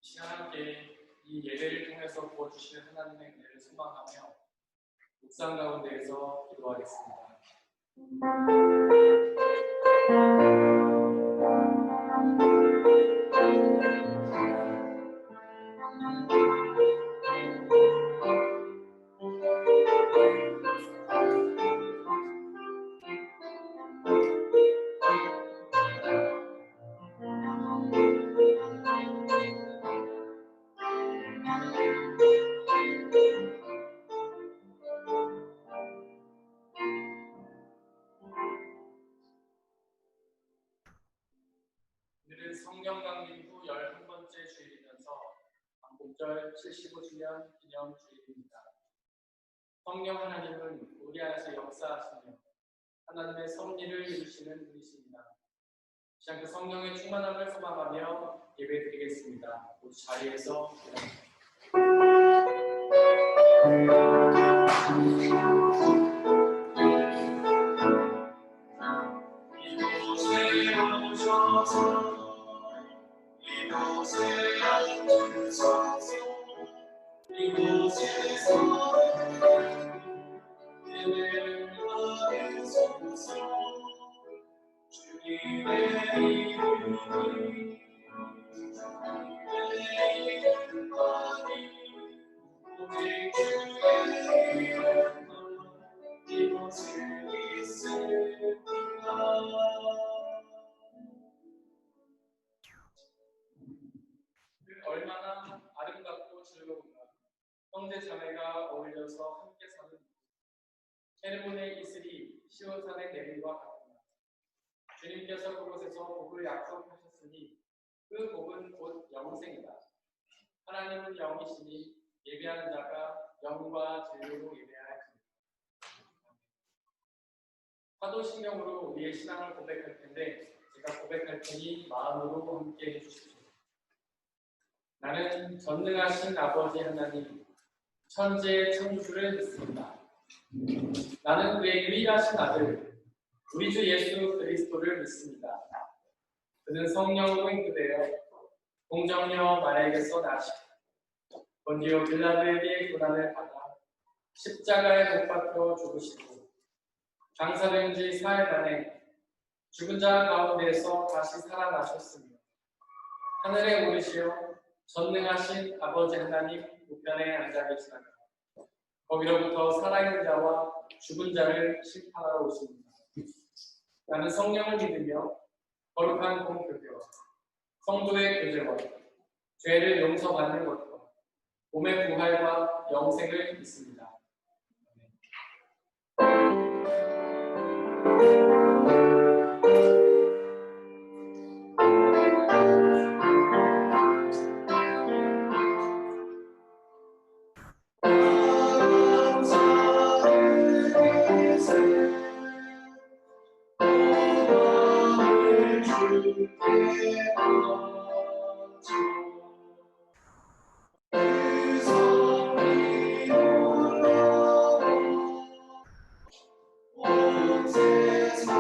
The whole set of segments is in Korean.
시간 함께 이 예배를 통해서 부어주시는 하나님의 은혜를 소망하며 묵상 가운데에서 기도하겠습니다. 오늘은 성경 강림 후 11번째 주일이면서 광복절 75주년 기념 주일입니다. 성령 하나님은 우리 안에서 역사하시며 하나님의 섭리를 이루시는 분이십니다. 시간 그 성령의 충만함을 소망하며 예배드리겠습니다. 모두 자리에서 일어나십시오. 이곳에 오셔서 이곳에 앉으소서 이곳에서 예배를 드리소서 주님의 이름이 오직 주의 이름만 이곳에 있으리라. 얼마나 아름답고 즐거운가. 형제 자매가 어울려서 함께 사는 곳. 헤르몬의 이슬이 시온산의 내림과 같구나. 주님께서 그곳에서 복을 약속하셨으니 그 복은 곧 영생이다. 하나님은 영이시니 예배하는 자가 영과 진리로 예배할지니라. 사도신경으로 우리의 신앙을 고백할 텐데 제가 고백할 테니 마음으로 함께 해주십시오. 나는 전능하신 아버지 하나님, 천지의 창조주를 믿습니다. 나는 그의 유일하신 아들, 우리 주 예수 그리스도를 믿습니다. 그는 성령으로 인도되어 공정녀 마리아에게서 나시고 본디오 빌라도에게 고난을 받아 십자가에 못 박혀 죽으시고 장사된 지 사흘 만에 죽은 자 가운데에서 다시 살아나셨으며 하늘에 오르시어 전능하신 아버지 하나님 우편에 앉아 계시다가 거기로부터 살아있는 자와 죽은 자를 심판하러 오십니다. 나는 성령을 믿으며 거룩한 공교회와 성도의 교제와 죄를 용서받는 것과 몸의 부활과 영생을 믿습니다. 온 세상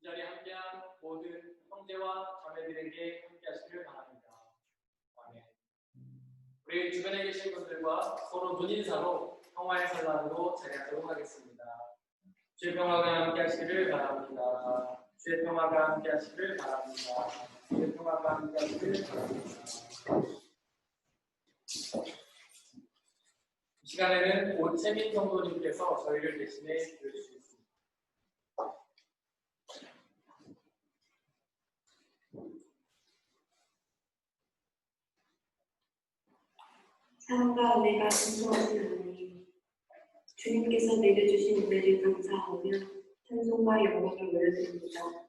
이 자리에 함께한 모든 형제와 자매들에게 함께하시기를 바랍니다. 아멘. 우리 주변에 계신 분들과 서로 눈인사로 평화의 살람으로 자리하도록 하겠습니다. 주의 평화가 함께하시기를 바랍니다. 주의 평화가 함께하시기를 바랍니다. 주의 평화가 함께하시기를 바랍니다. 이 시간에는 오채민 성도님께서 저희를 대신해 기도해주시겠습니다. 사랑과 은혜가 풍성하신 하나님, 주님께서 내려주신 은혜를 감사하며 찬송과 영광을 올려드립니다.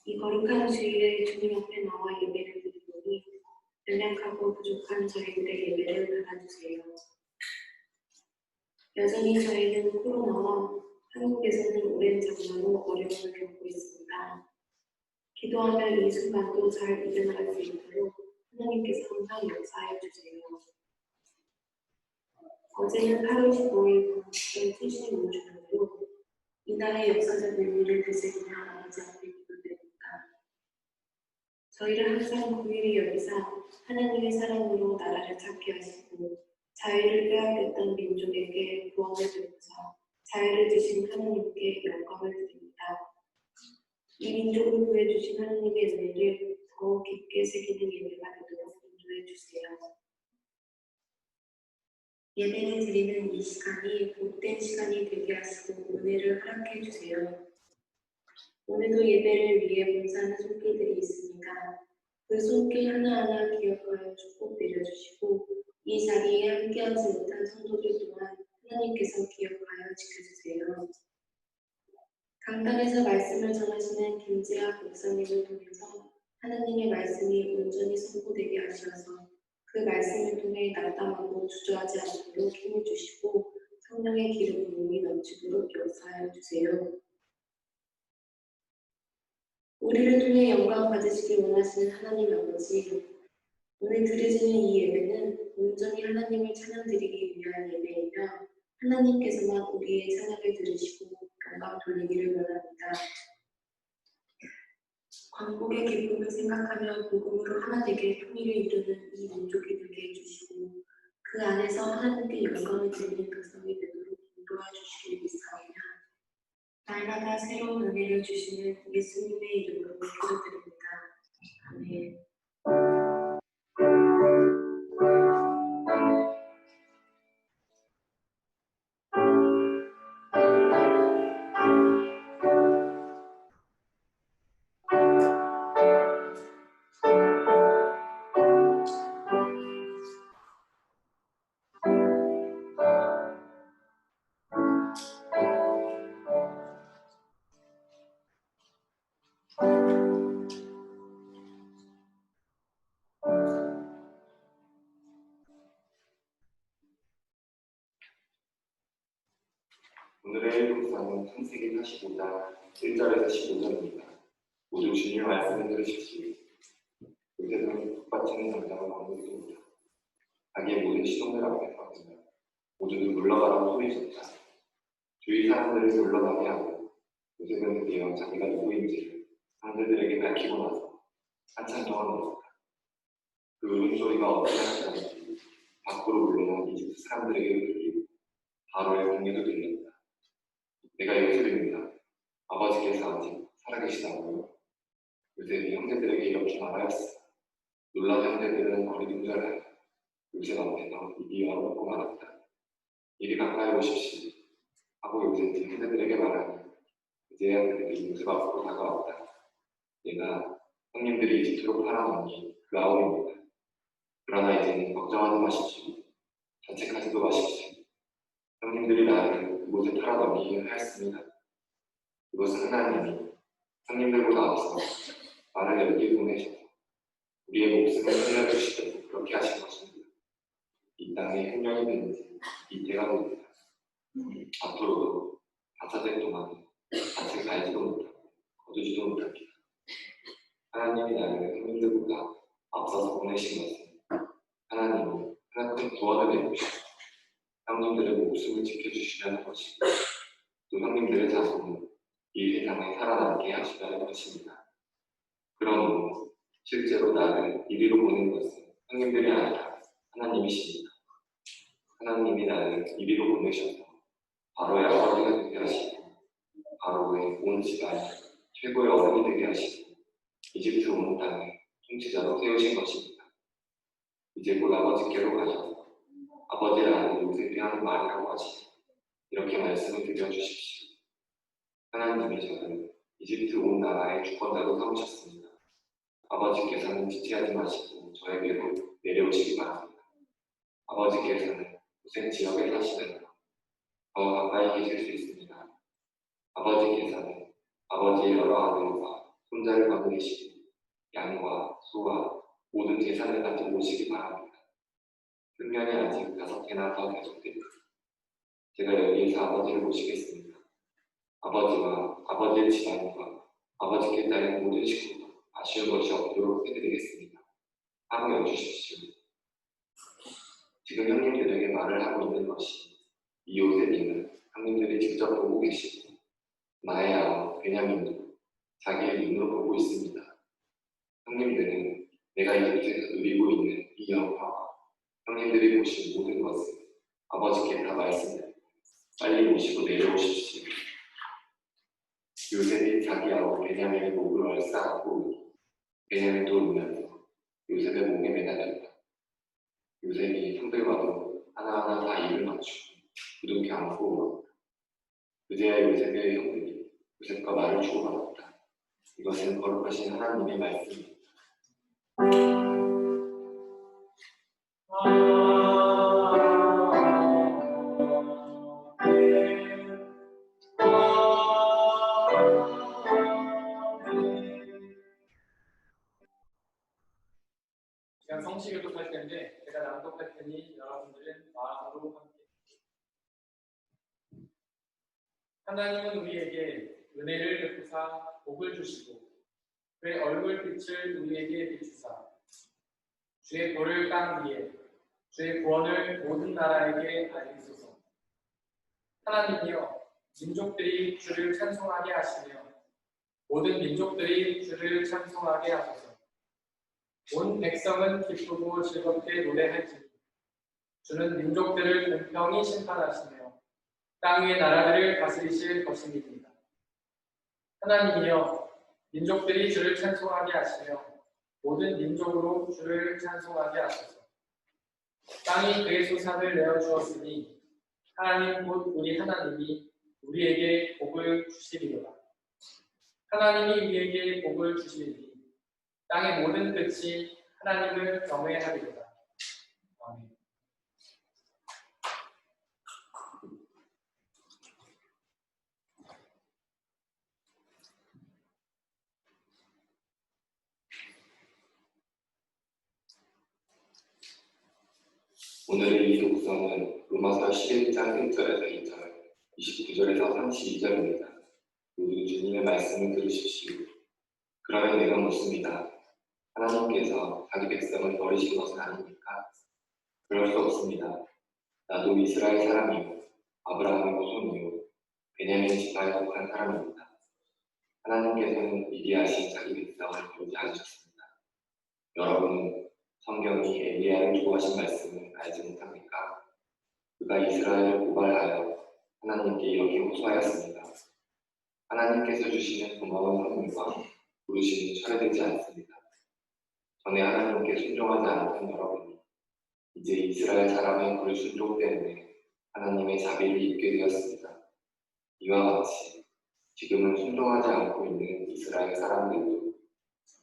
이 거룩한 주일에 주님 앞에 나와 예배를 드리노니 연약하고 부족한 저희들의 예배를 받아주세요. 여전히 저희는 코로나와 한국에서는 오랜 장마로 어려움을 겪고 있습니다. 기도하며 이 순간도 잘 이겨나갈 수 있도록 하나님께서 항상 역사해 주세요. 어제는 8월 15일 광복절 75주년으로 이날의 역사적 의미를 되새기며 아버지 앞에 기도드립니다. 저희를 항상 긍휼히 여기사 하나님의 사랑으로 나라를 찾게 하시고 자유를 빼앗겼던 민족에게 구원을 주셔서 자유를 주신 하나님께 영광을 드립니다. 이 민족을 구해주신 하나님의 은혜를 더욱 깊게 새기는 예배가 되도록 인도해 주세요. 예배를 드리는 이 시간이 복된 시간이 되게 하시고 은혜를 허락해 주세요. 오늘도 예배를 위해 봉사하는 손길들이 있습니다. 그 손길 하나하나 기억하여 축복 내려주시고 이 자리에 함께하지 못한 성도들 또한 하나님께서 기억하여 지켜주세요. 강단에서 말씀을 전하시는 김재학 목사님을 통해서 하나님의 말씀이 온전히 선포되게 하셔서 그 말씀을 통해 낙담하고 주저하지 않도록 힘을 주시고 성령의 기름 부음이 넘치도록 역사하여 주세요. 우리를 통해 영광 받으시길 원하시는 하나님 아버지, 오늘 드려지는 이 예배는 온전히 하나님을 찬양드리기 위한 예배이며 하나님께서만 우리의 찬양을 들으시고 영광 돌리기를 원합니다. 광복의 기쁨을 생각하며 복음으로 하나 되게 통일을 이루는 이 민족이 되게 해주시고 그 안에서 하나님께 영광을 드리는 백성이 되도록 인도해 주시길 믿사오며 날마다 새로운 은혜를 주시는 예수님의 이름으로 기도드립니다. 아멘. 오늘의 일독사는 창세기 45장 1절에서 15절입니다. 모두 주님의 말씀을 들으십시오. 요새는 북받치는 장장을 왕노릇입니다. 자기의 모든 시종들 앞에 서며 모두들 물러가라고 소리쳤다. 주위 사람들을 물러나게 하고 요새는 드디어 자기가 누구인지를 상대들에게 밝히고 나서 한참 동안 울었다. 그 울음소리가 어떻게 하는지 밖으로 물러난 이집트 사람들에게 들리고 바로의 공에도 들렸다. 내가 요셉입니다. 아버지께서 아직 살아계시다고요? 요셉이 형제들에게 이렇게 말하였어. 놀란 형제들은 어리둥절하여 요셉 앞에서 입이 얼어붙고 말았다. 이리 가까이 오십시오. 하고 요셉이 형제들에게 말하니 이제야 그들이 요셉 앞으로 다가왔다. 내가 형님들이 이집트로 팔아넘긴 그 아우입니다. 그러나 이제는 걱정하지 마십시오. 자책하지도 마십시오. 형님들이 나를 그곳에 팔아넘기게 하였습니다. 그것은 하나님이 형님들보다 앞서 나를 여기에 보내셔서 우리의 목숨을 살려주시려고 그렇게 하신 것입니다. 이 땅에 횡령이 되는지 이태가 됩니다. 앞으로도 4차제 동안 자책 알지도 못하고 거두지도 못합니다. 하나님이 나를 형님들보다 앞서서 보내신 것은 하나님이 하나님 구원을 내주시고 형님들의 목숨을 지켜주시려는 것이고 또 형님들의 자손은 이 세상 향해 살아남게 하시려는 것입니다. 그러므로 실제로 나를 이리로 보낸 것은 형님들이 아니라 하나님이십니다. 하나님이 나를 이리로 보내셔서 바로의 아버지가 되게 하시고 바로의 온 집안 최고의 어른이 되게 하시고 이집트 온 땅의 통치자로 세우신 것입니다. 이제 곧 아버지께로 가셔서 아버지의 아들 요셉이 하는 말이라고 하시니 이렇게 말씀을 드려주십시오. 하나님이 저를 이집트 온 나라의 주권자로 삼으셨습니다. 아버지께서는 지체하지 마시고 저에게로 내려오시기 바랍니다. 아버지께서는 고센 지역에 사시는 더 가까이 계실 수 있습니다. 아버지께서는 아버지의 여러 아들과 손자를 거느리시고 양과 소와 모든 재산을 가지고 오시기 바랍니다. 흉년이 아직 5해나 더 계속됩니다. 제가 여기에서 아버지를 모시겠습니다. 아버지와 아버지의 집안과 아버지께 따른 모든 식구가 아쉬운 것이 없도록 해드리겠습니다. 하고 여주십시오. 지금 형님들에게 말을 하고 있는 것이 이 요셉임을 형님들이 직접 보고 계시고 나의 아우 베냐민도 자기의 눈으로 보고 있습니다. 형님들은 내가 이집트에서 누리고 있는 이 영화와 형님들이 보신 모든 것을 아버지께 다 말씀드립니다. 빨리 모시고 내려오십시오. 요셉이 자기 아우 베냐민의 목을 얼싸안고 베냐민도 울면서 요셉의 목에 매달렸다. 요셉이 형들과도 하나하나 다 입을 맞추고 부둥켜 안고 울었다. 그제야 요셉의 형들이 요셉과 말을 주고받았다. 이것은 거룩하신 하나님의 말씀입니다. 제가 성식을 독할 텐데 제가 낭독할 테니 여러분들은 마음으로 함께. 하나님은 우리에게 은혜를 베푸사 복을 주시고 그의 얼굴빛을 우리에게 비추사 주의 볼을 땅 위에 주의 구원을 모든 나라에게 알리소서. 하나님이여 민족들이 주를 찬송하게 하시며 모든 민족들이 주를 찬송하게 하소서. 온 백성은 기쁘고 즐겁게 노래할지니 주는 민족들을 공평히 심판하시며 땅 위의 나라들을 다스리실 것입니다. 하나님이여 민족들이 주를 찬송하게 하시며 모든 민족으로 주를 찬송하게 하소서. 땅이 그의 소산을 내어주었으니 하나님 곧 우리 하나님이 우리에게 복을 주시리로다. 하나님이 우리에게 복을 주시리니 땅의 모든 끝이 하나님을 경외하리로다. 아멘. 오늘의 이 독서는 로마서 11장 1절에서 2절, 29절에서 32절입니다. 모두 주님의 말씀을 들으십시오. 그러면 내가 묻습니다. 하나님께서 자기 백성을 버리신 것은 아닙니까? 그럴 수 없습니다. 나도 이스라엘 사람이요 아브라함의 후손이요 베냐민 지파에 속한 사람입니다. 하나님께서는 미리 하신 자기 백성을 버리지 않으셨습니다. 여러분은 성경이 엘리야를 두고 하신 말씀을 알지 못합니까? 그가 이스라엘을 고발하여 하나님께 이렇게 호소하였습니다. 하나님께서 주시는 고마운 선물과 부르심이 철회되지 않습니다. 전에 하나님께 순종하지 않았던 여러분이 이제 이스라엘 사람의 불순종 때문에 하나님의 자비를 입게 되었습니다. 이와 같이 지금은 순종하지 않고 있는 이스라엘 사람들도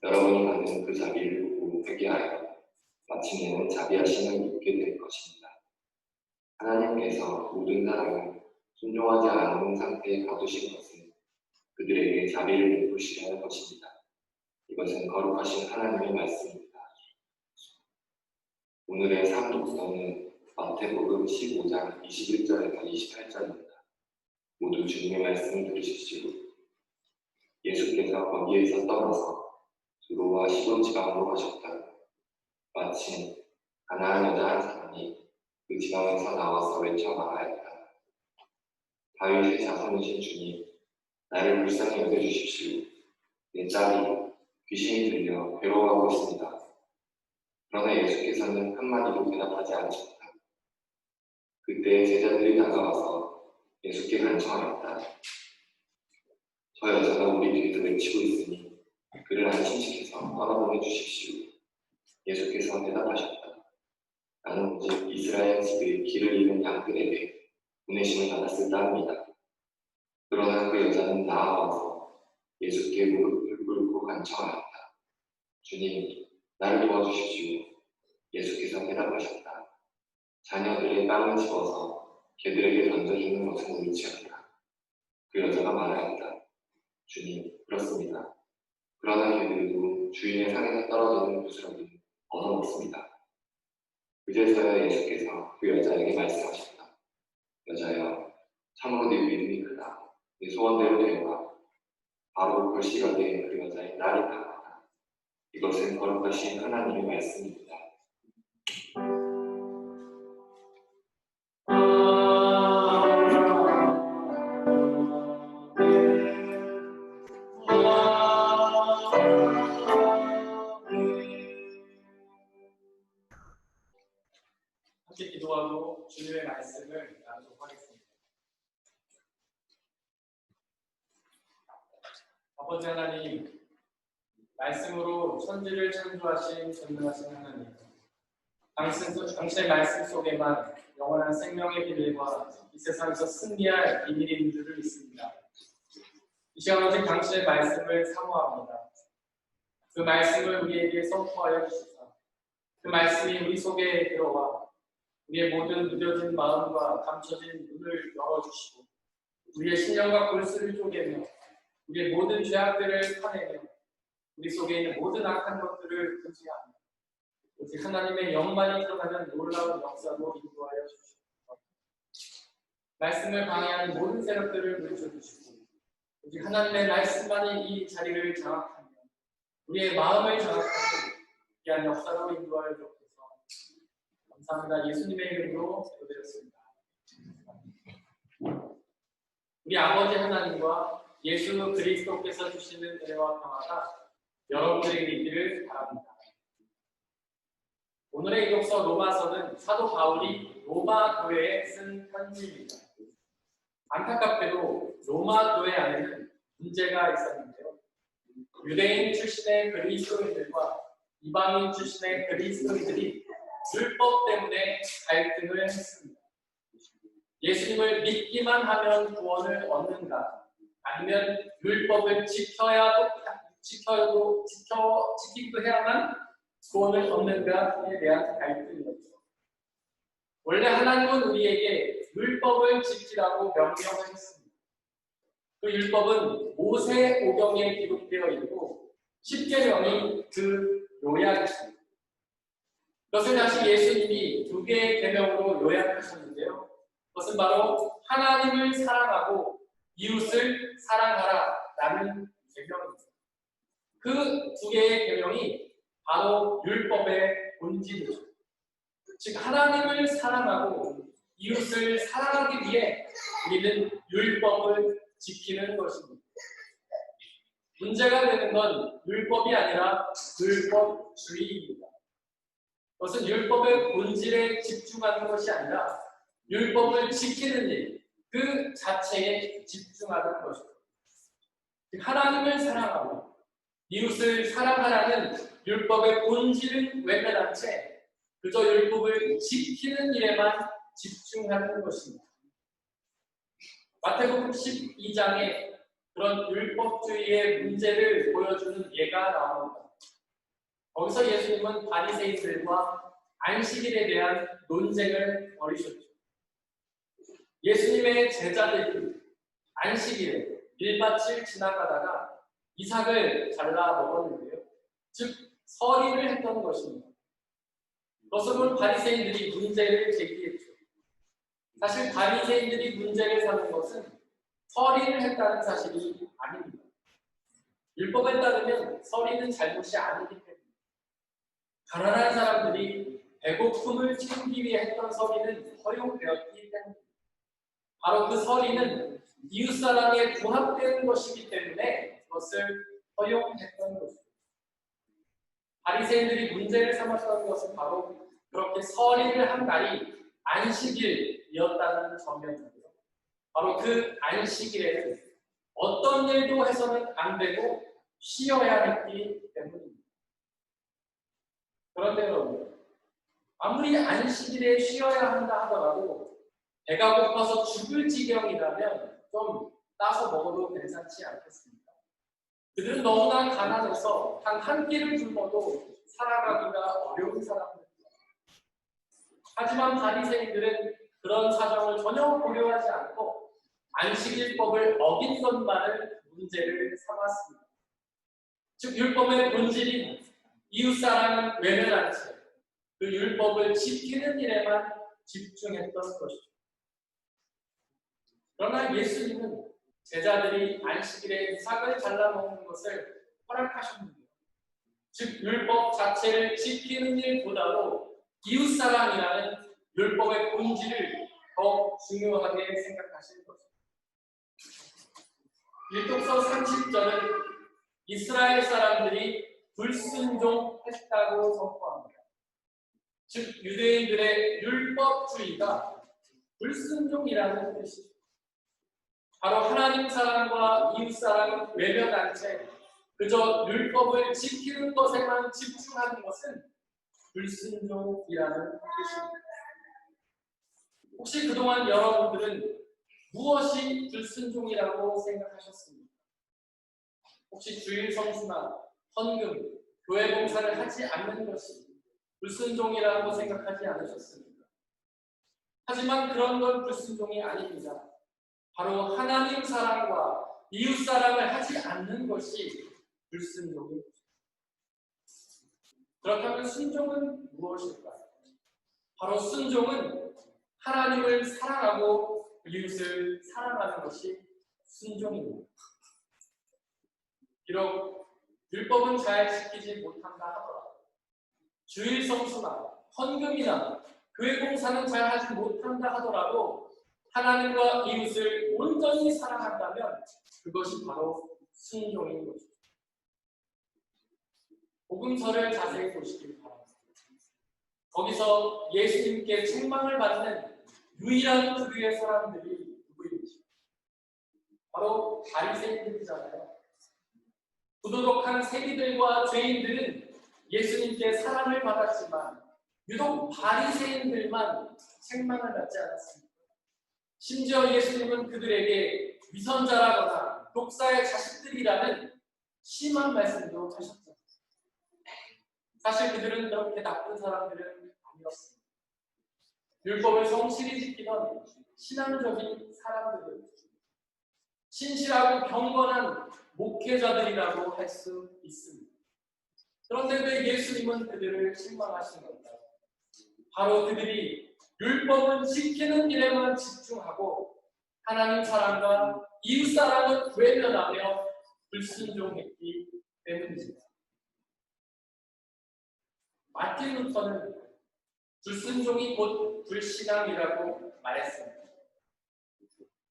여러분이 받는 그 자비를 보고 회개하여 마침내는 자비하심을 입게 될 것입니다. 하나님께서 모든 사람을 순종하지 않는 상태에 가두신 것은 그들에게 자비를 베푸시려는 것입니다. 이것은 거룩하신 하나님의 말씀입니다. 오늘의 상독서는 마태복음 15장 21절에서 28절입니다. 모두 주님의 말씀을 들으십시오. 예수께서 거기에서 떠나서 두로와 시돈 지방으로 가셨다. 마침 가나안 여자 한 사람이 그 지방에서 나와서 외쳐 말하였다. 다윗의 자손이신 주님, 나를 불쌍히 여겨주십시오. 내 딸이 귀신이 들려 괴로워하고 있습니다. 그러나 예수께서는 한마디도 대답하지 않으셨다. 그때 제자들이 다가와서 예수께 간청하였다. 저 여자가 우리 뒤에서 외치고 있으니 그를 안심시켜서 떠나보내 주십시오. 예수께서 대답하셨다. 나는 오직 이스라엘 집에 길을 잃은 양들에게 보내심을 받았을 따름이다. 그러나 그 여자는 나아와서 예수께 무릎을 꿇고 간청하였다. 주님, 나를 도와주십시오. 예수께서 대답하셨다. 자녀들의 빵을 집어서 개들에게 던져주는 것은 옳지 않다. 그 여자가 말하였다. 주님, 그렇습니다. 그러나 개들도 주인의 상에서 떨어지는 부스러기를 얻어먹습니다. 그제서야 예수께서 그 여자에게 말씀하셨다. 여자여, 참으로 네 믿음이 크다. 네 소원대로 되어가. 바로 그 시각에 그 여자의 딸이 나았다. 이것은 거룩하신 하나님의 말씀입니다. 함께 기도하고 주님의 말씀을 나누도록 하겠습니다. 아버지 하나님, 말씀으로 천지를 창조하신 전능하신 하나님, 당신의 말씀 속에만 영원한 생명의 비밀과 이 세상에서 승리할 비밀이 있는 줄을 믿습니다. 이 시간 오직 당신의 말씀을 사모합니다. 그 말씀을 우리에게 선포하여 주시사 그 말씀이 우리 속에 들어와 우리의 모든 무뎌진 마음과 감춰진 눈을 열어주시고 우리의 신령과 골수를 쪼개며 우리의 모든 죄악들을 파내며 우리 속에 있는 모든 악한 것들을 금지하며 오직 하나님의 영만이 드러나는 놀라운 역사로 인도하여 주시옵소서. 말씀을 방해하는 모든 세력들을 물리쳐주시고 오직 하나님의 말씀만이 이 자리를 장악하며 우리의 마음을 장악하는 귀한 역사로 인도하여 주옵소서. 감사합니다. 예수님의 이름으로 기도드렸습니다. 우리 아버지 하나님과 예수 그리스도께서 주시는 은혜와 평화가 여러분들에게 있기를 바랍니다. 오늘의 이독서 로마서는 사도 바울이 로마 교회에 쓴 편지입니다. 안타깝게도 로마 교회 안에는 문제가 있었는데요. 유대인 출신의 그리스도인들과 이방인 출신의 그리스도인들이 율법 때문에 갈등을 했습니다. 예수님을 믿기만 하면 구원을 얻는가? 아니면 율법을 지키기도 해야만 구원을 얻는가에 대한 갈등이었죠. 원래 하나님은 우리에게 율법을 지키라고 명령하셨습니다. 그 율법은 모세오경에 기록되어 있고 10계명이 그 요약이십니다. 그것을 다시 예수님이 2개의 계명으로 요약하셨는데요. 그것은 바로 하나님을 사랑하고 이웃을 사랑하라 라는 계명입니다. 그 2개의 계명이 바로 율법의 본질이죠. 즉 하나님을 사랑하고 이웃을 사랑하기 위해 우리는 율법을 지키는 것입니다. 문제가 되는 건 율법이 아니라 율법주의입니다. 그것은 율법의 본질에 집중하는 것이 아니라 율법을 지키는 일, 그 자체에 집중하는 것입니다. 하나님을 사랑하고 이웃을 사랑하라는 율법의 본질을 외면한 채 그저 율법을 지키는 일에만 집중하는 것입니다. 마태복음 12장에 그런 율법주의의 문제를 보여주는 예가 나옵니다. 거기서 예수님은 바리새인들과 안식일에 대한 논쟁을 벌이셨죠. 예수님의 제자들이 안식일에 밀밭을 지나가다가 이삭을 잘라 먹었는데요. 즉 서리를 했던 것입니다. 그것을 본 바리새인들이 문제를 제기했죠. 사실 바리새인들이 문제를 삼은 것은 서리를 했다는 사실이 아닙니다. 율법에 따르면 서리는 잘못이 아니기 때문에 가난한 사람들이 배고픔을 채우기 위해 했던 서리는 허용되었기 때문에 바로 그 서리는 이웃사랑에 부합되는 것이기 때문에 그것을 허용했던 것입니다. 바리새인들이 문제를 삼았던 것은 바로 그렇게 설일을 한 날이 안식일이었다는 점이었는데요. 바로 그 안식일에는 어떤 일도 해서는 안 되고 쉬어야 했기 때문입니다. 그런데 여러분, 아무리 안식일에 쉬어야 한다 하더라도 배가 고파서 죽을 지경이라면 좀 따서 먹어도 괜찮지 않겠습니까? 그들은 너무나 가난해서 단 한 끼를 굶어도 살아가기가 어려운 사람들입니다. 하지만 바리새인들은 그런 사정을 전혀 고려하지 않고 안식일법을 어긴 것만을 문제를 삼았습니다. 즉 율법의 본질인 이웃사랑은 외면한 채 그 율법을 지키는 일에만 집중했던 것이죠. 그러나 예수님은 제자들이 안식일에 이삭을 잘라 먹는 것을 허락하셨는데요. 즉 율법 자체를 지키는 일보다도 이웃사랑이라는 율법의 본질을 더 중요하게 생각하시는 것입니다. 율법서 30절은 이스라엘 사람들이 불순종했다고 선포합니다. 즉 유대인들의 율법주의가 불순종이라는 뜻이죠. 바로 하나님 사랑과 이웃 사랑을 외면한 채 그저 율법을 지키는 것에만 집중하는 것은 불순종이라는 뜻입니다. 혹시 그동안 여러분들은 무엇이 불순종이라고 생각하셨습니까? 혹시 주일 성수나 헌금, 교회 봉사를 하지 않는 것이 불순종이라고 생각하지 않으셨습니까? 하지만 그런 건 불순종이 아닙니다. 바로 하나님 사랑과 이웃 사랑을 하지 않는 것이 불순종입니다. 그렇다면 순종은 무엇일까요? 바로 순종은 하나님을 사랑하고 이웃을 사랑하는 것이 순종입니다. 비록 율법은 잘 지키지 못한다 하더라도 주일 성수나 헌금이나 교회 봉사는 잘 하지 못한다 하더라도 하나님과 이웃을 온전히 사랑한다면 그것이 바로 순종인 것입니다. 복음서를 자세히 보시길 바랍니다. 거기서 예수님께 책망을 받는 유일한 부류의 사람들이 누구인지 바로 바리새인들이잖아요. 부도덕한 세리들과 죄인들은 예수님께 사랑을 받았지만 유독 바리새인들만 책망을 받지 않았습니다. 심지어 예수님은 그들에게 위선자라거나 독사의 자식들이라는 심한 말씀도 하셨죠. 사실 그들은 그렇게 나쁜 사람들은 아니었습니다. 율법을 성실히 지키던 신앙적인 사람들은 신실하고 경건한 목회자들이라고 할 수 있습니다. 그런데 왜 예수님은 그들을 책망하신 겁니까? 바로 그들이 율법을 지키는 일에만 집중하고 하나님 사랑과 이웃 사랑을 외면하며 불순종했기 때문입니다. 마틴 루터는 불순종이 곧 불신앙이라고 말했습니다.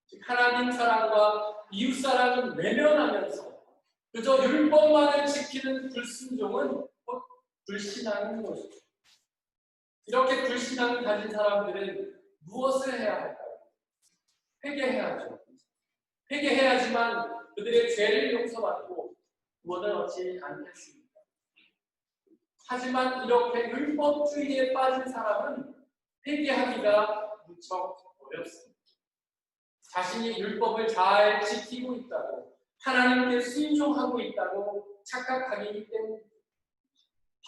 즉 하나님 사랑과 이웃 사랑을 외면하면서 그저 율법만을 지키는 불순종은 곧 불신앙인 것이죠. 이렇게 불신앙을 가진 사람들은 무엇을 해야 할까요? 회개해야죠. 회개해야지만 그들의 죄를 용서받고 구원을 얻지 않겠습니까? 하지만 이렇게 율법주의에 빠진 사람은 회개하기가 무척 어렵습니다. 자신이 율법을 잘 지키고 있다고 하나님께 순종하고 있다고 착각하기 때문에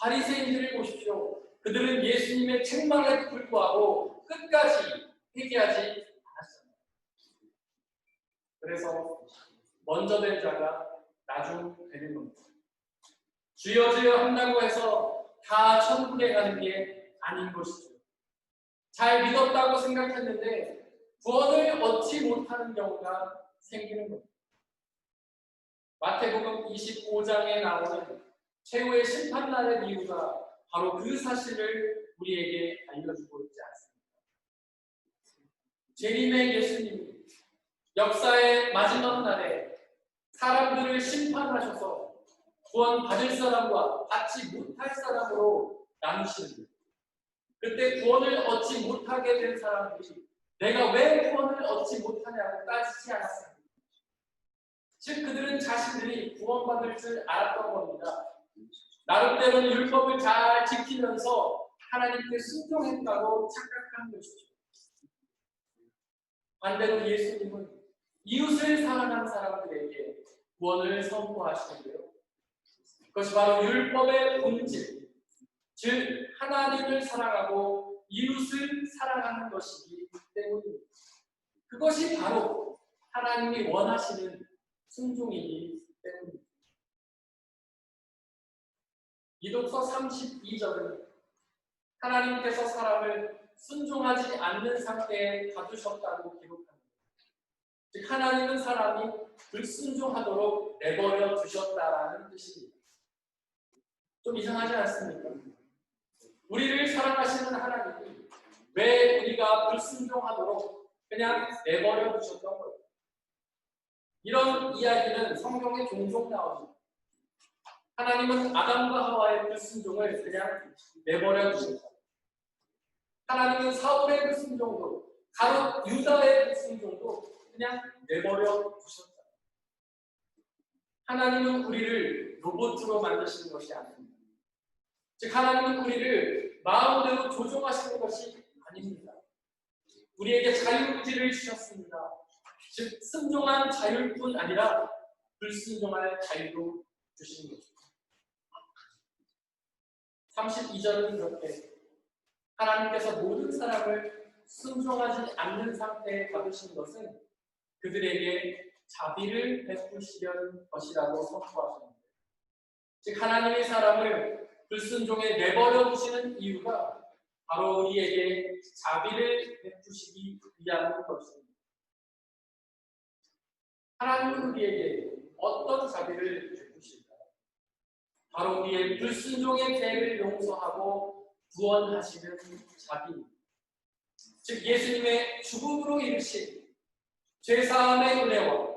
바리새인들을 보십시오. 그들은 예수님의 책망에 불구하고 끝까지 회개하지 않았습니다. 그래서 먼저 된 자가 나중 되는 겁니다. 주여 주여 한다고 해서 다 천국에 가는 게 아닌 것이죠. 잘 믿었다고 생각했는데 구원을 얻지 못하는 경우가 생기는 겁니다. 마태복음 25장에 나오는 최후의 심판날의 이유가 바로 그 사실을 우리에게 알려주고 있지 않습니까? 재림의 예수님이 역사의 마지막 날에 사람들을 심판하셔서 구원받을 사람과 받지 못할 사람으로 나누시는 거예요. 그때 구원을 얻지 못하게 된 사람들이 내가 왜 구원을 얻지 못하냐고 따지지 않았습니다. 즉 그들은 자신들이 구원받을 줄 알았던 겁니다. 나름대로는 율법을 잘 지키면서 하나님께 순종했다고 착각한 것이죠. 반대로 예수님은 이웃을 사랑하는 사람들에게 구원을 선포하시는데요. 그것이 바로 율법의 본질, 즉 하나님을 사랑하고 이웃을 사랑하는 것이기 때문입니다. 그것이 바로 하나님이 원하시는 순종이기 때문입니다. 기독서 32절은 하나님께서 사람을 순종하지 않는 상태에 가두셨다고 기록합니다. 즉 하나님은 사람이 불순종하도록 내버려 두셨다라는 뜻입니다. 좀 이상하지 않습니까? 우리를 사랑하시는 하나님이 왜 우리가 불순종하도록 그냥 내버려 두셨던 거예요? 이런 이야기는 성경에 종종 나옵니다. 하나님은 아담과 하와의 불순종을 그냥 내버려 두셨다. 하나님은 사울의 불순종도 가롯 유다의 불순종도 그냥 내버려 두셨다. 하나님은 우리를 로봇으로 만드시는 것이 아닙니다. 즉 하나님은 우리를 마음대로 조종하시는 것이 아닙니다. 우리에게 자유의지를 주셨습니다. 즉 순종한 자유뿐 아니라 불순종할 자유도 주시는 것입니다. 32절은 이렇게 하나님께서 모든 사람을 순종하지 않는 상태에 가두신 것은 그들에게 자비를 베푸시려는 것이라고 선포하셨는데, 즉 하나님의 사람을 불순종에 내버려 두시는 이유가 바로 우리에게 자비를 베푸시기 위함인 것입니다. 하나님은 우리에게 어떤 자비를 베푸실까요? 바로 우리의 불순종의 죄를 용서하고 구원하시는 자비입니다. 즉 예수님의 죽음으로 이루신 죄사함의 은혜와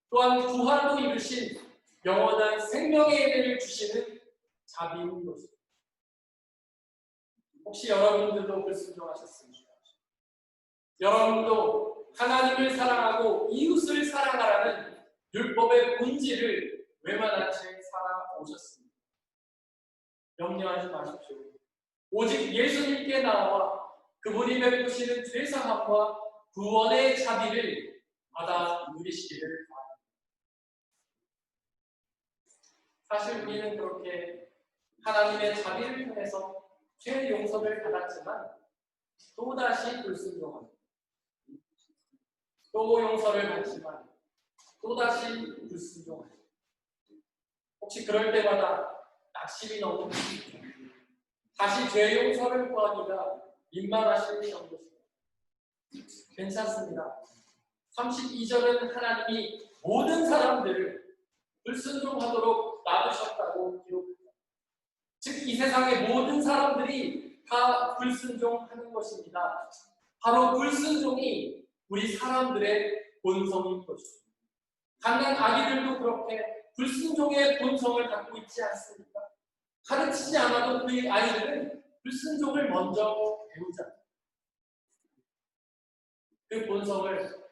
또한 부활로 이루신 영원한 생명의 은혜를 주시는 자비인 것입니다. 혹시 여러분들도 불순종하셨습니까? 여러분도 하나님을 사랑하고 이웃을 사랑하라는 율법의 본질을 외면한 채 살아오셨습니다. 염려하지 마십시오. 오직 예수님께 나와 그분이 베푸시는 죄사함과 구원의 자비를 받아 누리시기를 바랍니다. 사실 우리는 그렇게 하나님의 자비를 통해서 죄 용서를 받았지만 또다시 불순종합니다. 또 용서를 받지만 또다시 불순종합니다. 혹시 그럴 때마다 낙심이 너무 큽니다. 다시 죄 용서를 구하기가 민망하실 정도입니다. 괜찮습니다. 32절은 하나님이 모든 사람들을 불순종하도록 놔두셨다고 기록합니다. 즉 이 세상의 모든 사람들이 다 불순종하는 것입니다. 바로 불순종이 우리 사람들의 본성인 것입니다. 갓난 아기들도 그렇게 불순종의 본성을 갖고 있지 않습니까? 가르치지 않아도 그 아이들은 불순종을 먼저 배우잖아요. 그 본성을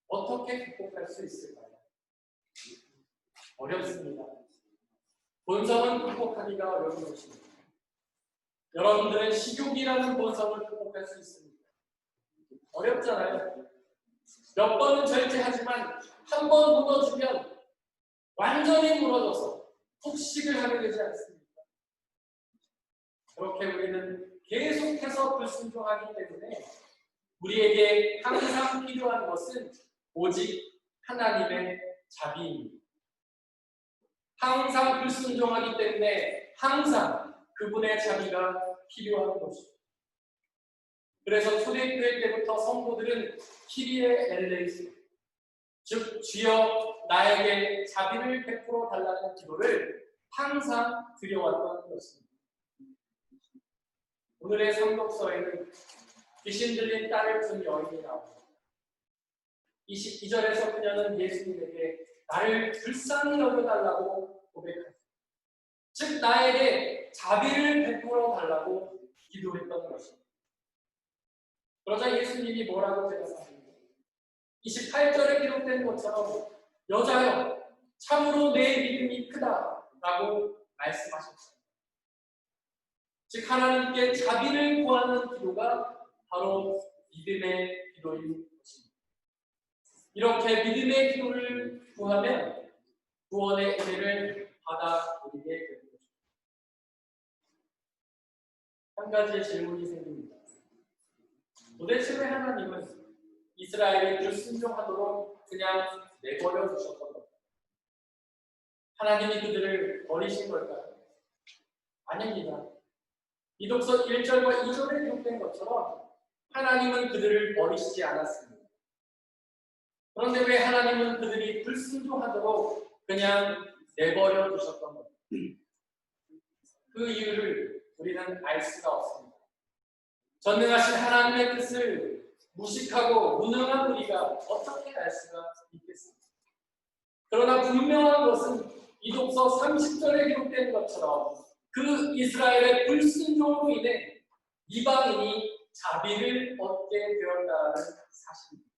어떻게 극복할 수 있을까요? 어렵습니다. 본성은 극복하기가 어려운 것입니다. 여러분들은 식욕이라는 본성을 극복할 수 있습니다. 어렵잖아요. 몇 번은 절제하지만 한 번 무너지면 완전히 무너져서 폭식을 하게 되지 않습니까? 그렇게 우리는 계속해서 불순종하기 때문에 우리에게 항상 필요한 것은 오직 하나님의 자비입니다. 항상 불순종하기 때문에 항상 그분의 자비가 필요한 것입니다. 그래서 초대교회 때부터 성도들은 키리에 엘레이스, 즉 주여 나에게 자비를 베풀어 달라는 기도를 항상 드려왔던 것입니다. 오늘의 성독서에는 귀신 들린 딸을 둔 여인이 나옵니다. 22절에서 그녀는 예수님에게 나를 불쌍히 여겨달라고 고백합니다. 즉 나에게 자비를 베풀어 달라고 기도했던 것입니다. 그러자 예수님이 뭐라고 대답합니까? 28절에 기록된 것처럼 여자여 참으로 내 믿음이 크다라고 말씀하셨습니다. 즉 하나님께 자비를 구하는 기도가 바로 믿음의 기도인 것입니다. 이렇게 믿음의 기도를 구하면 구원의 은혜를 받아들이게 됩니다. 한 가지 질문이 생깁니다. 도대체 왜 하나님은 이스라엘이 불순종하도록 그냥 내버려 두셨던 걸까요? 하나님이 그들을 버리신 걸까요? 아닙니다. 이독서 1절과 2절에 기록된 것처럼 하나님은 그들을 버리시지 않았습니다. 그런데 왜 하나님은 그들이 불순종하도록 그냥 내버려 두셨던 걸까요? 그 이유를 우리는 알 수가 없습니다. 전능하신 하나님의 뜻을 무식하고 무능한 우리가 어떻게 알 수가 있겠습니까? 그러나 분명한 것은 이독서 30절에 기록된 것처럼 그 이스라엘의 불순종으로 인해 이방인이 자비를 얻게 되었다는 사실입니다.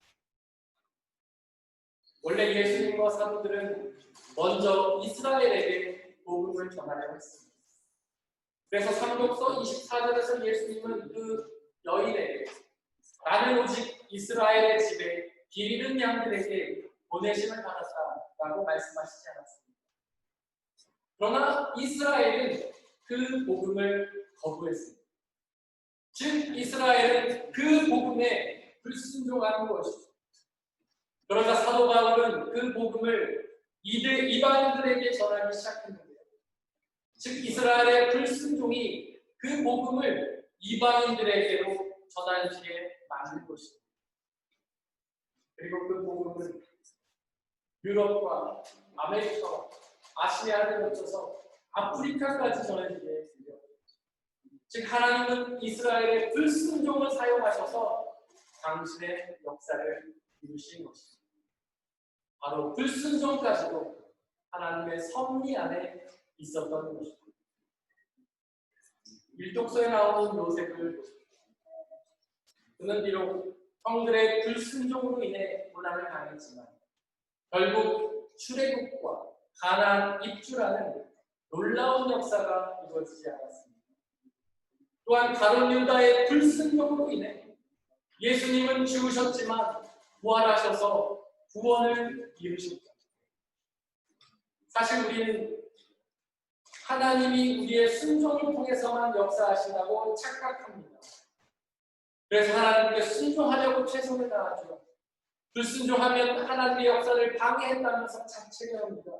원래 예수님과 사도들은 먼저 이스라엘에게 복음을 전하려 했습니다. 그래서 삼독서 24절에서 예수님은 그 여인에게 나는 오직 이스라엘의 집에 길 잃은 양들에게 보내심을 받았다라고 말씀하시지 않았습니다. 그러나 이스라엘은 그 복음을 거부했습니다. 즉 이스라엘은 그 복음에 불순종한 것이죠. 그러자 사도 바울은 그 복음을 이방인들에게 전하기 시작했는데요. 즉 이스라엘의 불순종이 그 복음을 이방인들에게로 전하게 만든 것입니다. 그리고 그 복음은 유럽과 아메리카, 아시아를 거쳐서 아프리카까지 전해지게 되었습니다. 즉 하나님은 이스라엘의 불순종을 사용하셔서 당신의 역사를 이루신 것입니다. 바로 불순종까지도 하나님의 섭리 안에 있었던 것입니다. 일독서에 나오는 요셉을 보십시오. 그는 비록 형들의 불순종으로 인해 고난을 당했지만 결국 출애굽과 가나안 입주라는 놀라운 역사가 이루어지지 않았습니다. 또한 가룟 유다의 불순종으로 인해 예수님은 죽으셨지만 부활하셔서 구원을 이루셨다. 사실 우리는 하나님이 우리의 순종을 통해서만 역사하신다고 착각합니다. 그래서 하나님께 순종하려고 최선을 다하죠. 불순종하면 하나님의 역사를 방해한다면서 자책을 합니다.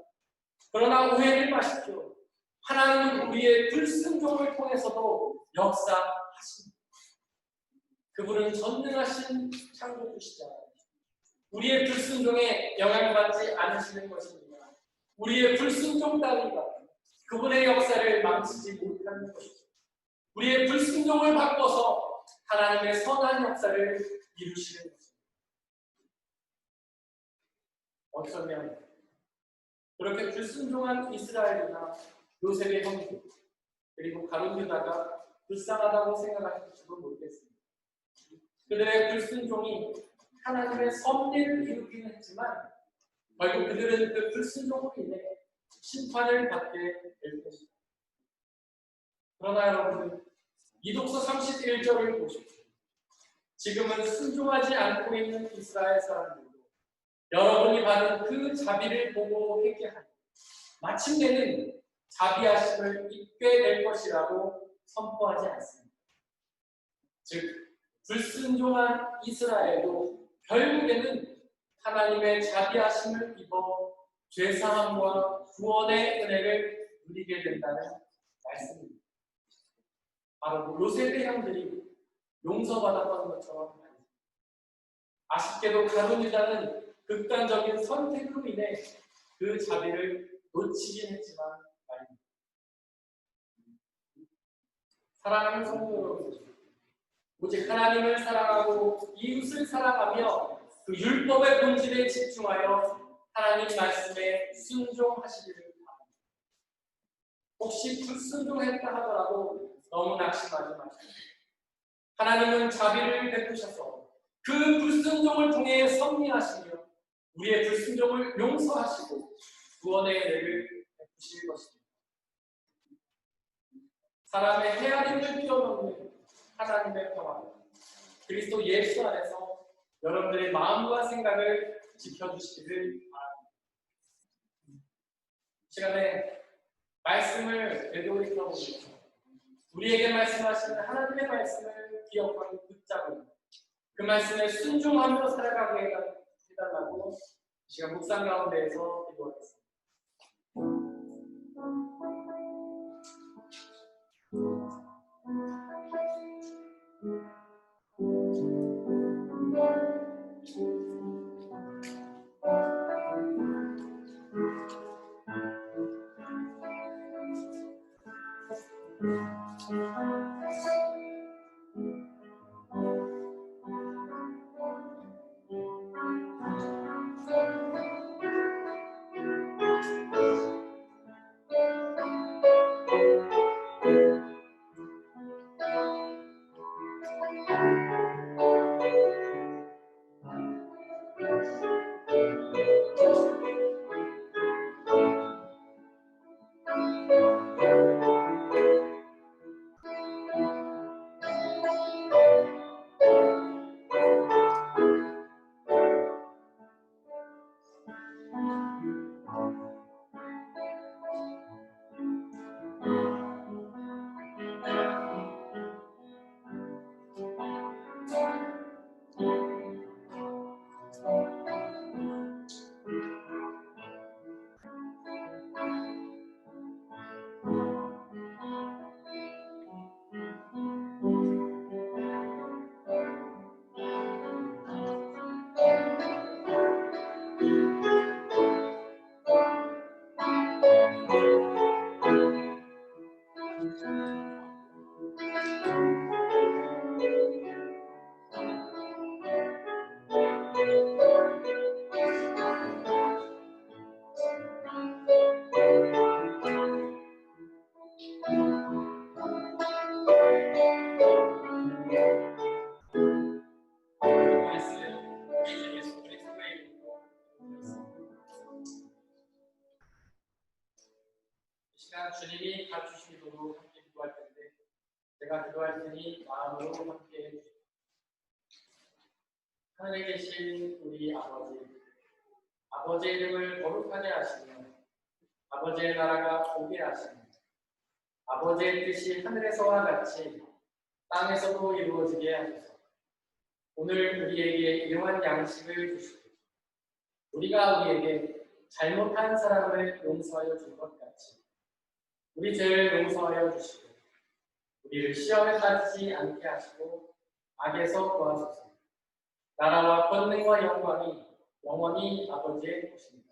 그러나 오해를 마십시오. 하나님은 우리의 불순종을 통해서도 역사하십니다. 그분은 전능하신 창조주시잖아요. 우리의 불순종에 영향받지 않으시는 것입니다. 우리의 불순종 따위가 그분의 역사를 망치지 못하는 것이죠. 우리의 불순종을 바꿔서 하나님의 선한 역사를 이루시는 것입니다. 어쩌면 그렇게 불순종한 이스라엘이나 요셉의 형제 그리고 가룟 유다가 불쌍하다고 생각하실지도 모르겠습니다. 그들의 불순종이 하나님의 섭리를 이루기는 했지만 결국 그들은 그 불순종으로 인해 심판을 받게 될 것입니다. 그러나 여러분 이독서 31절을 보십시오. 지금은 순종하지 않고 있는 이스라엘 사람들도 여러분이 받은 그 자비를 보고 회개하니 마침내는 자비하심을 입게 될 것이라고 선포하지 않습니다. 즉 불순종한 이스라엘도 결국에는 하나님의 자비하심을 입어 죄사함과 구원의 은혜를 누리게 된다는 말씀입니다. 바로 요셉의 형들이 용서받았던 것처럼 아쉽게도 가룟 유다는 극단적인 선택으로 인해 그 자비를 놓치긴 했지만 말입니다. 사랑하는 성도 여러분, 오직 하나님을 사랑하고 이웃을 사랑하며 그 율법의 본질에 집중하여 하나님 말씀에 순종하시기를 바랍니다. 혹시 불순종했다 하더라도 너무 낙심하지 마십시오. 하나님은 자비를 베푸셔서 그 불순종을 통해 섭리하시며 우리의 불순종을 용서하시고 구원의 은혜를 베푸실 것입니다. 사람의 헤아림을 뛰어넘는 하나님의 평화, 그리스도 예수 안에서 여러분들의 마음과 생각을 지켜주시기를 바랍니다. 이 시간에 말씀을 되돌이켜보면서 우리에게 말씀하시는 하나님의 말씀을 기억하고 붙잡고 그 말씀에 순종하며 살아가게 해달라고 이 시간 묵상 가운데에서 기도하겠습니다. 주님이 가르치시도록 함께 기도할 텐데 제가 기도할 테니 마음으로 함께 해주십시오. 하늘에 계신 우리 아버지의 이름을 거룩하게 하시며 아버지의 나라가 오게 하시며 아버지의 뜻이 하늘에서와 같이 땅에서도 이루어지게 하소서. 오늘 우리에게 일용할 양식을 주시고 우리가 우리에게 잘못한 사람을 용서하여 줄 것 같이 우리 죄를 용서하여 주시고 우리를 시험에 빠지지 않게 하시고 악에서 구하소서. 나라와 권능과 영광이 영원히 아버지의 것입니다.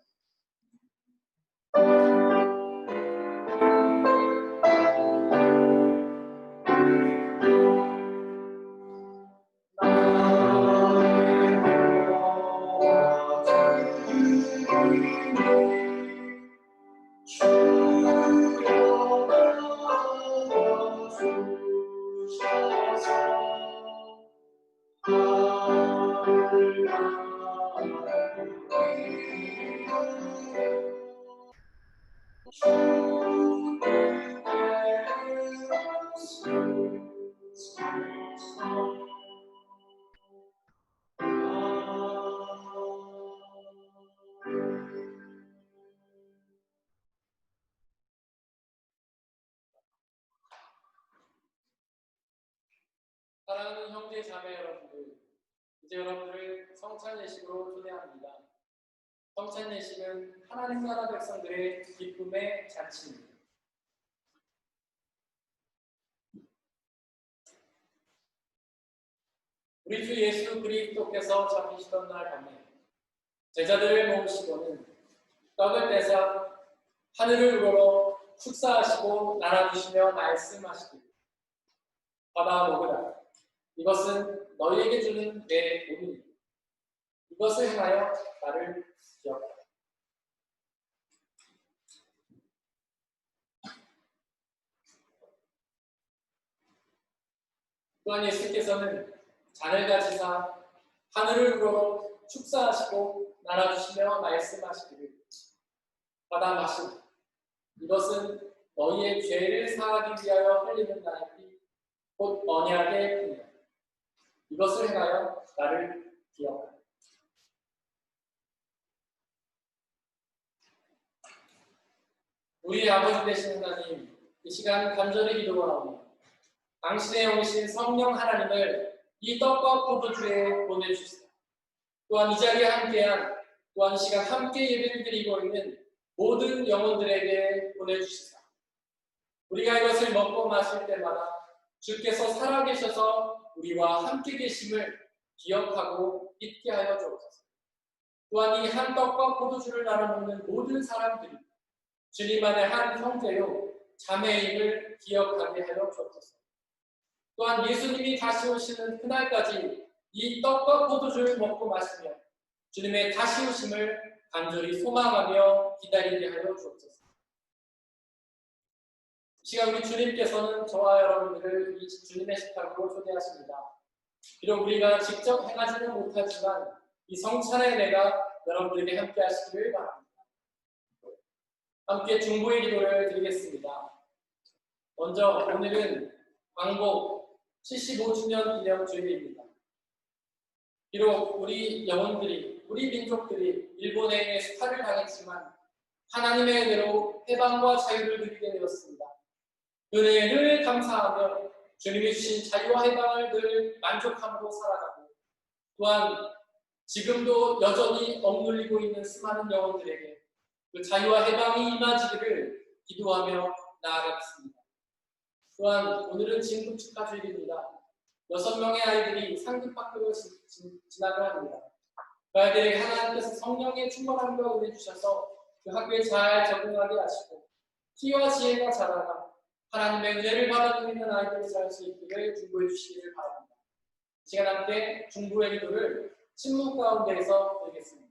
사랑하는 형제 자매 여러분들, 이제 여러분들을 성찬 예식으로 초대합니다. 성찬 예식은 하나님 나라 백성들의 기쁨의 잔치입니다. 우리 주 예수 그리스도께서 잡히시던 날 밤에 제자들을 모으시고는 떡을 떼사 하늘을 우러러 축사하시고 나눠주시며 말씀하시기를 받아 먹으라. 이것은 너희에게 주는 내 몸이니 이것을 행하여 나를 기억하라. 또한 예수께서는 잔을 가지사 하늘을 우러러 축사하시고 나눠주시며 말씀하시기를 받아 마시라. 이것은 너희의 죄를 사하기 위하여 흘리는 나의 피, 곧 언약의 피니라. 이것을 행하여 나를 기억하라. 우리 아버지 되시는 하나님, 이 시간 간절히 기도하오니 당신의 오신 성령 하나님을 이 떡과 포도주에 보내주시다. 또한 이 자리에 함께한, 또한 이 시간 함께 예배를 드리고 있는 모든 영혼들에게 보내주시다. 우리가 이것을 먹고 마실 때마다 주께서 살아계셔서 우리와 함께 계심을 기억하고 잊게 하여 주옵소서. 또한 이 한 떡과 포도주를 나눠 먹는 모든 사람들이 주님 안에 한 형제요 자매임을 기억하게 하여 주옵소서. 또한 예수님이 다시 오시는 그날까지 이 떡과 포도주를 먹고 마시며 주님의 다시 오심을 간절히 소망하며 기다리게 하여 주옵소서. 이 시간 우리 주님께서는 저와 여러분들을 이 주님의 식탁으로 초대하십니다. 비록 우리가 직접 행하지는 못하지만 이 성찬의 내가 여러분들에게 함께 하시기를 바랍니다. 함께 중보의 기도를 드리겠습니다. 먼저 오늘은 광복 75주년 기념 주일입니다. 비록 우리 영혼들이, 우리 민족들이 일본에 의해 수탈을 당했지만 하나님의 은혜로 해방과 자유를 누리게 되었습니다. 은혜를 감사하며 주님이 주신 자유와 해방을 늘 만족함으로 살아가고, 또한 지금도 여전히 억눌리고 있는 수많은 영혼들에게 그 자유와 해방이 임하지기를 기도하며 나아가겠습니다. 또한 오늘은 진급 축하주일입니다. 6명의 아이들이 상급학교를 진학을 합니다. 그 아이들에게 하나님께서 성령의 충만함과 은혜 주셔서 그 학교에 잘 적응하게 하시고 키와 지혜가 자라나 하나님의 은혜를 받아 누리는 아이들이 살 수 있기를 중보해 주시기를 바랍니다. 이 시간 함께 중보의 기도를 침묵 가운데에서 드리겠습니다.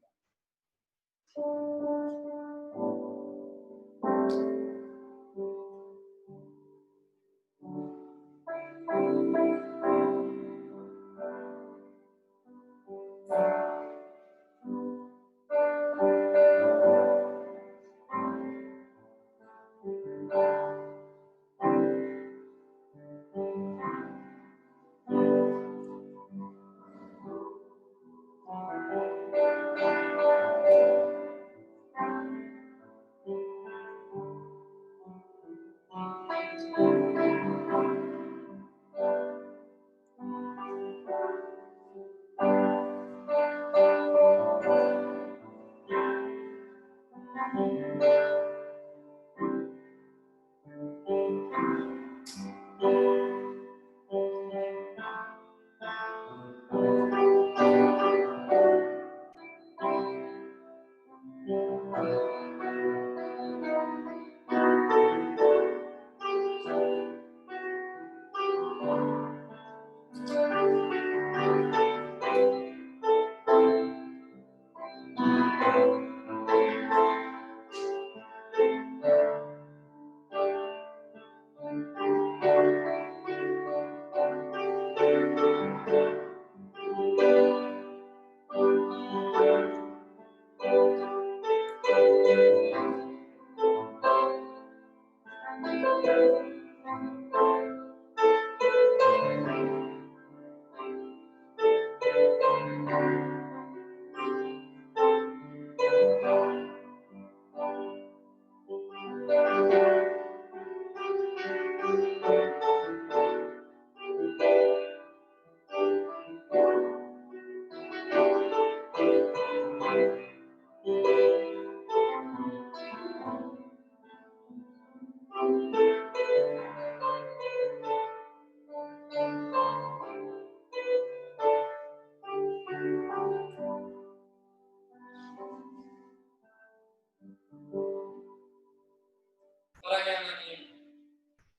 사랑의 하나님,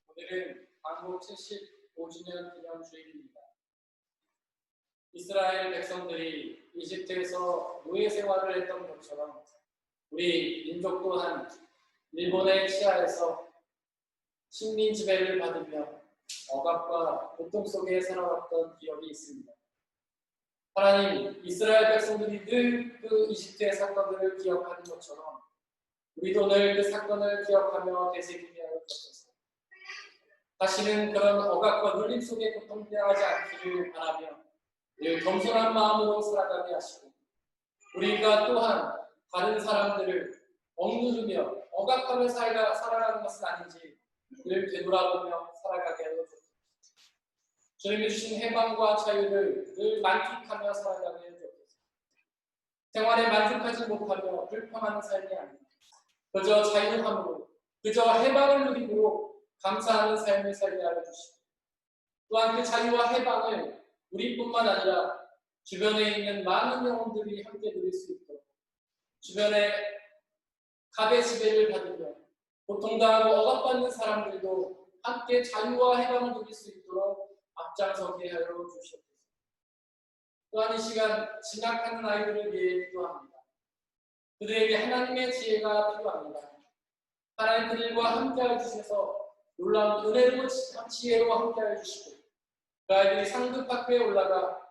오늘은 광복 75주년 기념 주일입니다. 이스라엘 백성들이 이집트에서 노예 생활을 했던 것처럼 우리 민족 또한 일본의 치하에서 식민 지배를 받으며 억압과 고통 속에 살아왔던 기억이 있습니다. 하나님, 이스라엘 백성들이 늘 그 이집트의 사건들을 기억하는 것처럼 우리도 늘 그 사건을 기억하며 되새기며 주옵소서. 다시는 그런 억압과 눌림 속에 고통당하지 않기를 바라며 늘 겸손한 마음으로 살아가게 하시고 우리가 또한 다른 사람들을 억누르며 억압하며 살아가는 것은 아닌지 늘 되돌아보며 살아가게 하여 주옵소서. 주님이 주신 해방과 자유를 늘 만끽하며 살아가게 해 주옵소서. 생활에 만족하지 못하며 불평하는 삶이 아니라 그저 자유함으로 그저 해방을 누리고 감사하는 삶을 살게 하여 주시고 또한 그 자유와 해방을 우리뿐만 아니라 주변에 있는 많은 영혼들이 함께 누릴 수 있도록 주변에 갑의 지배를 받으며 고통당하고 억압받는 사람들도 함께 자유와 해방을 누릴 수 있도록 앞장서게 하여 주시옵소서. 또한 이 시간 진학하는 아이들을 위해 기도합니다. 그들에게 하나님의 지혜가 필요합니다. 하나님 그들과 함께하여 주셔서 놀라운 은혜로 지혜로 함께하여 주시고 그 아이들이 상급 학교에 올라가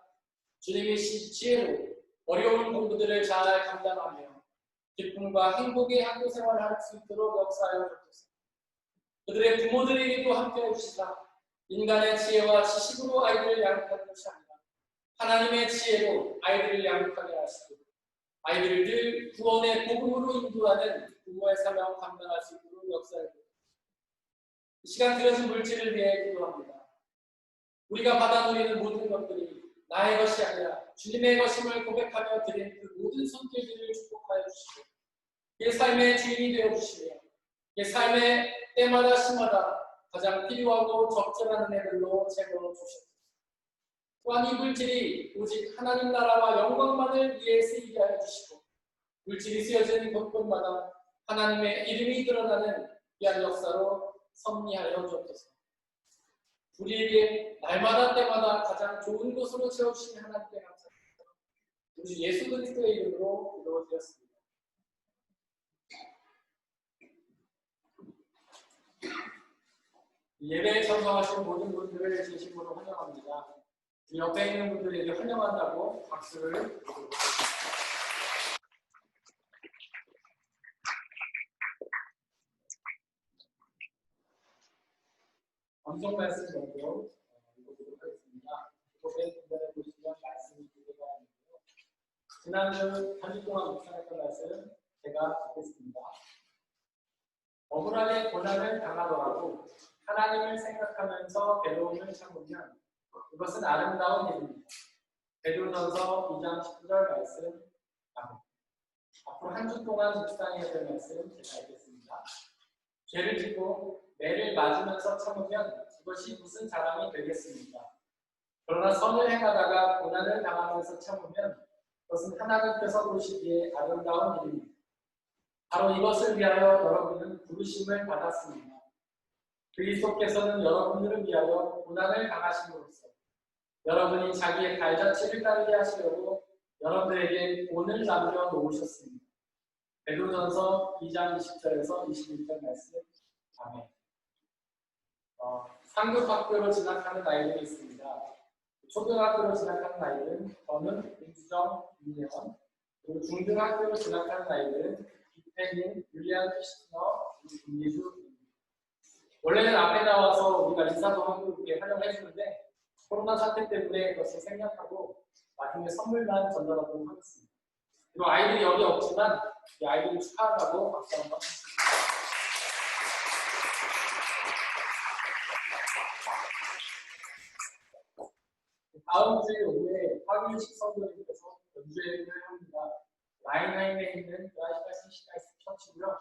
주님의 지혜로 어려운 공부들을 잘 감당하며 기쁨과 행복의 학교 생활을 할 수 있도록 역사하여 주옵소서. 그들의 부모들에게도 함께해 주시사 인간의 지혜와 지식으로 아이들을 양육하는 것이 아니라 하나님의 지혜로 아이들을 양육하게 하시고 아이들을 늘 구원의 복음으로 인도하는 부모의 사명 감당할 수 있도록 역사해 주옵소서. 이 시간 드려진 물질을 위해 기도합니다. 우리가 받아 누리는 모든 것들이 나의 것이 아니라 주님의 것임을 고백하며 드린 그 모든 손길들을 축복하여 주시고 그 삶의 주인이 되어 주시며 그 삶의 때마다 시마다 가장 필요하고 적절한 은혜들로 채워 주시옵소서. 또한 이 물질이 오직 하나님 나라와 영광만을 위해 쓰이게 하여 주시고 물질이 쓰여진 곳곳마다 하나님의 이름이 드러나는 귀한 역사로 섭리하여 주옵소서. 우리에게 날마다 때마다 가장 좋은 곳으로 채워주시는 하나님께 감사합니다. 우리 예수 그리스도의 이름으로 기도드렸습니다. 예배에 참석하신 모든 분들을 진심으로 환영합니다. 옆에 있는 분들에게 환영한다고 박수를 방송 말씀 먼저 읽어보도록 하겠습니다. 이곳에 중간에 보시면 말씀이 두 개가 있는데요. 지난주 한 주 동안 묵상했던 말씀 제가 읽겠습니다. 억울하게 고난을 당하더라도 하나님을 생각하면서 괴로움을 참으면 그것은 아름다운 일입니다. 베드로전서 2장 19절 말씀 앞으로 한 주 동안 묵상해야 될 말씀 제가 읽겠습니다. 죄를 짓고 매를 맞으면서 참으면 그것이 무슨 자랑이 되겠습니까? 그러나 선을 행하다가 고난을 당하면서 참으면 그것은 하나님께서 보시기에 아름다운 일입니다. 바로 이것을 위하여 여러분은 부르심을 받았습니다. 그리스도께서는 여러분들을 위하여 고난을 당하심으로써 여러분이 자기의 발자취를 따르게 하시려고 여러분들에게 본을 남겨놓으셨습니다. 베드로전서 2장 20절에서 21절 말씀. 아멘. 상급 학교로 진학하는 아이들이 있습니다. 초등학교로 진학하는 아이들은 저는 임수정, 윤예원, 그리고 중등학교로 진학하는 아이들은 김태민, 율리안 크리스티너, 김예주. 원래는 앞에 나와서 우리가 인사도 하고 이렇게 활용해 주는데 코로나 사태 때문에 그것을 생략하고 나중에 선물만 전달하도록 하겠습니다. 그리고 아이들이 여기 없지만 이 아이들을 축하한다고 박수 한번 하겠습니다. 다음 주일 오후에 화기식 성도님께서 연주회를 합니다. 라인하임에 있는 그라시카스 시카이스 처치고요.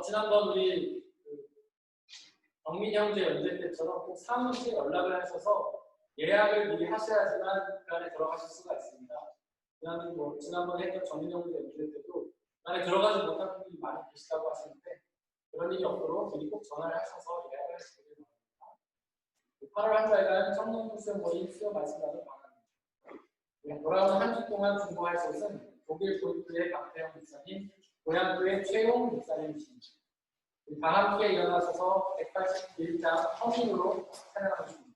지난번 우리 정민 형제 연재 때처럼 꼭 사무실에 연락을 하셔서 예약을 미리 하셔야지만 그 안에 들어가실 수가 있습니다. 지난번에 했던 정민 형제 연재 때도 그 안에 들어가지 못한 분들이 많이 계시다고 하시는데 그런 일이 없도록 미리 꼭 전화를 하셔서 예약을 하시길 바랍니다. 8월 한 달간 청년부스 모임 수요 말씀하는 방안입니다. 돌아오는 한 주 동안 중보할 것은 독일 본토의 박태영 목사님, 고향교회 최용 목사님이십니다. 다 함께 일어나셔서 181장 허민으로 찬양하겠습니다.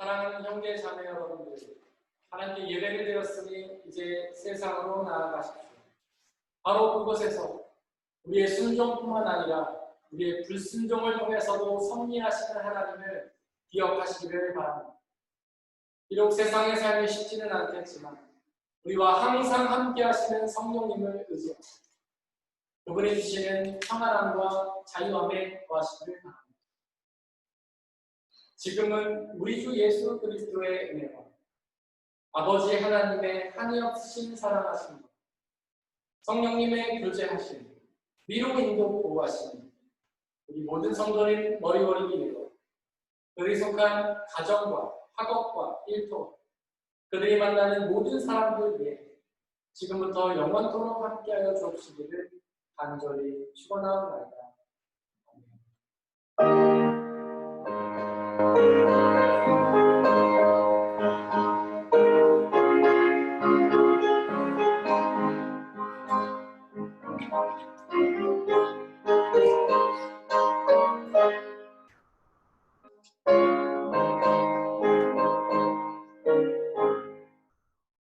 사랑하는 형제 자매 여러분들, 하나님께 예배를 드렸으니 이제 세상으로 나아가십시오. 바로 그곳에서 우리의 순종뿐만 아니라 우리의 불순종을 통해서도 섭리하시는 하나님을 기억하시기를 바랍니다. 비록 세상의 삶이 쉽지는 않겠지만 우리와 항상 함께 하시는 성령님을 의지합니다. 그분이 주시는 평안함과 자유함에 거하시기를 바랍니다. 지금은 우리 주 예수 그리스도의 은혜와 아버지 하나님의 한이 없으신 사랑하심과 성령님의 교제하심, 위로 인도 보호하심, 우리 모든 성도님 머리머리 위로 그들이 속한 가정과 학업과 일터, 그들이 만나는 모든 사람들 위해 지금부터 영원토록 함께하여 주옵시기를 간절히 축원하옵나이다. 아멘.